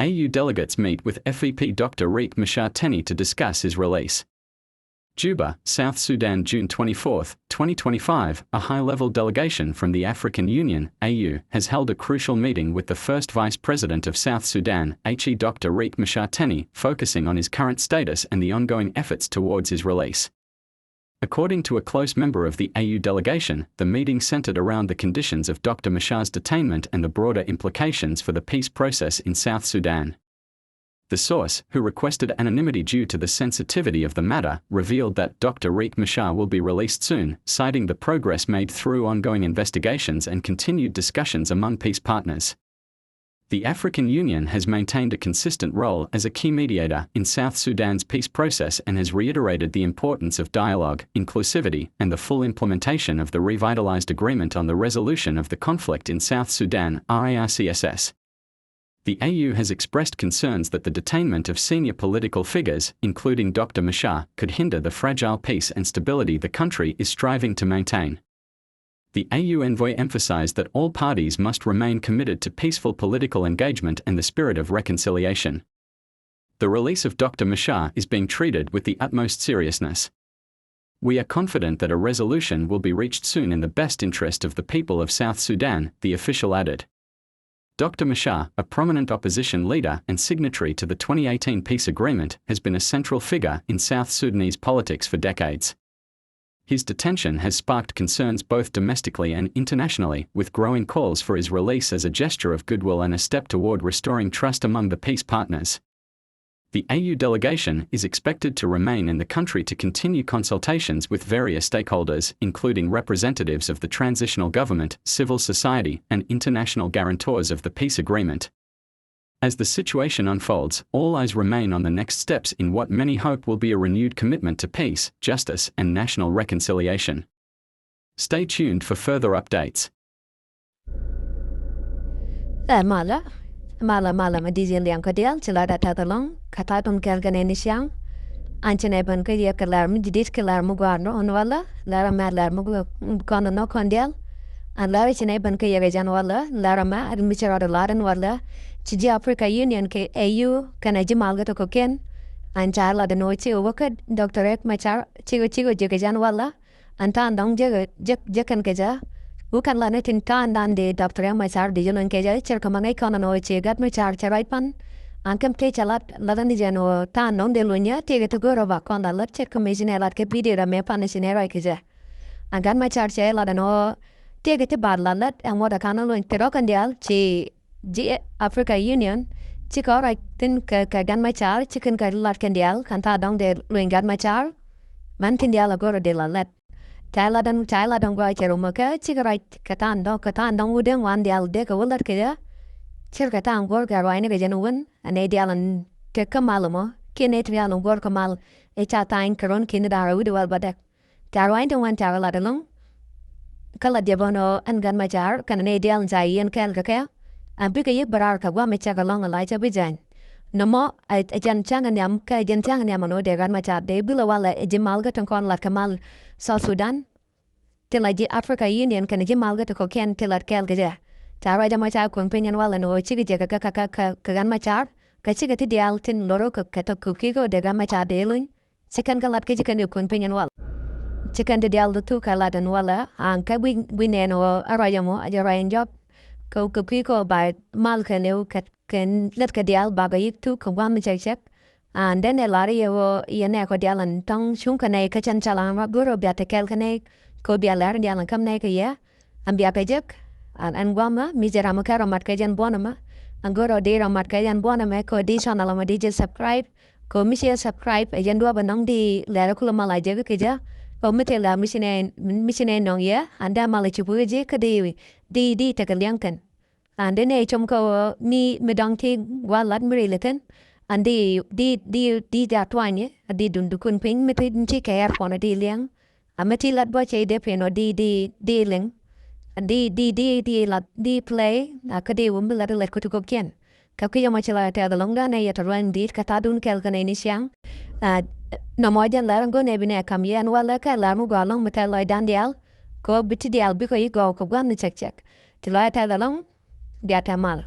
AU delegates meet with FEP Dr. Riek Machar Teny to discuss his release. Juba, South Sudan, June 24, 2025, a high-level delegation from the African Union, AU, has held a crucial meeting with the first Vice President of South Sudan, HE Dr. Riek Machar Teny, focusing on his current status and the ongoing efforts towards his release. According to a close member of the AU delegation, the meeting centered around the conditions of Dr. Machar's detainment and the broader implications for the peace process in South Sudan. The source, who requested anonymity due to the sensitivity of the matter, revealed that Dr. Riek Machar will be released soon, citing the progress made through ongoing investigations and continued discussions among peace partners. The African Union has maintained a consistent role as a key mediator in South Sudan's peace process and has reiterated the importance of dialogue, inclusivity, and the full implementation of the Revitalized Agreement on the resolution of the conflict in South Sudan, R-ARCSS. The AU has expressed concerns that the detainment of senior political figures, including Dr. Machar, could hinder the fragile peace and stability the country is striving to maintain. The AU envoy emphasized that all parties must remain committed to peaceful political engagement and the spirit of reconciliation. The release of Dr. Machar is being treated with the utmost seriousness. We are confident that a resolution will be reached soon in the best interest of the people of South Sudan, the official added. Dr. Machar, a prominent opposition leader and signatory to the 2018 peace agreement, has been a central figure in South Sudanese politics for decades. His detention has sparked concerns both domestically and internationally, with growing calls for his release as a gesture of goodwill and a step toward restoring trust among the peace partners. The AU delegation is expected to remain in the country to continue consultations with various stakeholders, including representatives of the transitional government, civil society, and international guarantors of the peace agreement. As the situation unfolds, all eyes remain on the next steps in what many hope will be a renewed commitment to peace, justice, and national reconciliation. Stay tuned for further updates. Mala madizil yang kadial celada tatalong katatun kelgane siang anchene ban kaya kelar midis kelar mugarno onwala lara madlar mugu kono no kondial an lara chene ban kaya rejan wala lara ma admichara laran wala chiji Africa Union ke AU kana jimalga to koken an charla de noche wakad Dr. Riek Machar chigo jegejan wala antan dong jekan keja bukan la netin tan dan de Dr. Riek Machar de jonon keja cerkamangai kono no chegat Machar charait pan angkem te chalat ladan di jano tan non de lunya tege to goro va konda lat cerkamajine lat ke bidi ra me pan sinera keja angan Machar che la no tege te bad lat ang moda kana lun terokan dial chi Africa Union chikora tin ka gan Machar chicken ka lat kendial kanta dong de lun gan Machar man tindial agora de la let Tyler dong gwa chero maka chigarai katan dong udeng wan dial de ka wulat kaya chir katan gor ga raine ga januwen ane dialan te kamalamo kine trialon gor kamal e chatain karon kin dara udu wal badak tarwain dong wan tawala dalong kala diabono an gan Machar kan ne dialan zaien kel ka kaya an bi ka yik barar ka gwa me chaga long alai cha bijan Namo jan changan yam ka jan changan yam no de gan Machar de bila wala jimalga ton kon lat kamal South Sudan tila ji Africa Union kan jimalga to koken tilat kel gaja tara da Machar kun pinyan wala no chigi jaga ka gan Machar ka chigi ti dial tin loro ka to kukiko de gan Machar de lun chikan galat ke chikan kun pinyan wala chikan de dial tu ka ladan wala an ka wi neno arayamo ajarain job ko kukiko ba mal ka leu ken let ka dial baga yik tu ka wam chek and then elari yo yene ko dialan tong chung kane ka chan chalang ma guro bia te kel kane ko bia lar dialan kam ne ka ya am bia pejek an wama mizera ma karo mat ka jan bonama an guro de ra mat ka jan bonama ko di channel ma di subscribe ko mi subscribe e jan do ba nong di lera kula mala je ka ja ko mete la misine nong ya anda mala chupu je ka di te ka liangkan and then e chom ko mi medang ti walat mrileten and di da twanye di dundukun pin meti nti kaya pona di liang ameti lat bo che de peno di ling and di lat di play akadi wumbi lat let ko to ken ka kiyo machila ta da longa na ya tarwan di ka ta dun kel kan ni siang no mo jan la ngo ne bine kam yan wala ka la mu ga long meta la dan dial ko biti dial bi ko yi go ko gwan ni check ti la ta da long dia ta mal